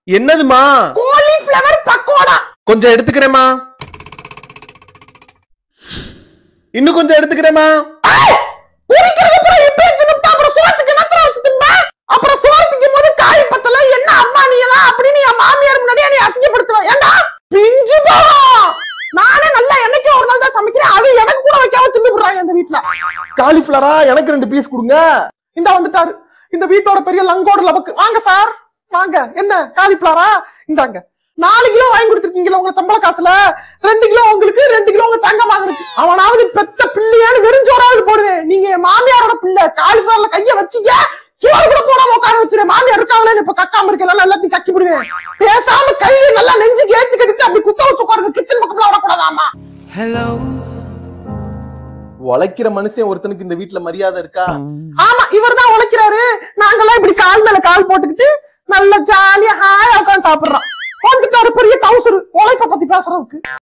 என்னதுமா? காலிஃப்ளவர் பக்கோடா. கொஞ்சம் எடுத்துக்கிறேமா. இன்னும் கொஞ்சம் எடுத்துக்கிறேமா. பொரிக்கிறது பூரா இப்பே தின்னுட்டா அப்புறம் சோத்துக்கு என்னத்தற வச்சு தின்பா? அப்புறம் சோத்துக்கு போது காய் பத்தல என்ன அம்மா நீ எல்லாம் அப்படின்னு என் மாமியார் முன்னாடியே நீ அசிங்கப்படுத்துவ. ஏண்டா பிஞ்சு போகும். நானே நல்லா என்னைக்கு ஒரு நாள் தான் சமைக்கிறேன். அது எனக்கு கூட வைக்காம தின்னு போறாங்க இந்த வீட்ல. காலிஃப்ளவரா? எனக்கு 2 பீஸ் கொடுங்க. இந்த வந்துட்டாரு இந்த வீட்டோட பெரிய லங்கோட லபக்கு. வாங்க சார் வாங்க. என்ன காலிஃப்ளவரா? இந்தாங்க 4 கிலோ வாங்கி கொடுத்துருக்கீங்களா உங்க சம்பள காசுல? 2 கிலோ உங்களுக்கு, 2 கிலோ உங்க தங்க மகனுக்கு. அவனாவது பெத்த பிள்ளையான்னு வெறுஞ்சோறாவது போடுவேன். நீங்க என் மாமியாரோட பிள்ளை. காலிஃப்ளவர்ல கைய வச்சீங்க சோறு கூட போடாம உட்கார வச்சிருக்கேன். மாமியார் இருக்காங்களே இப்ப கக்காம இருக்கேன். எல்லாத்தையும் கக்கி விடுவேன். பேசாம கையில நல்லா நெஞ்சுக்கு ஏத்தி கட்டிட்டு அப்படி குத்த வச்சு உட்காருங்க. கிச்சன் பக்கத்துல வரக்கூடாதாமா. ஹலோ. உழைக்கிற மனுஷன் ஒருத்தனுக்கு இந்த வீட்டுல மரியாதை இருக்கா? ஆமா இவர்தான் உழைக்கிறாரு. நாங்கெல்லாம் இப்படி கால் மேல கால் போட்டுக்கிட்டு நல்ல ஜாலியா ஹாயா உட்காந்து சாப்பிடுறோம். வந்துட்டு ஒரு பெரிய கவுசரு உழைப்ப பத்தி பேசுறதுக்கு.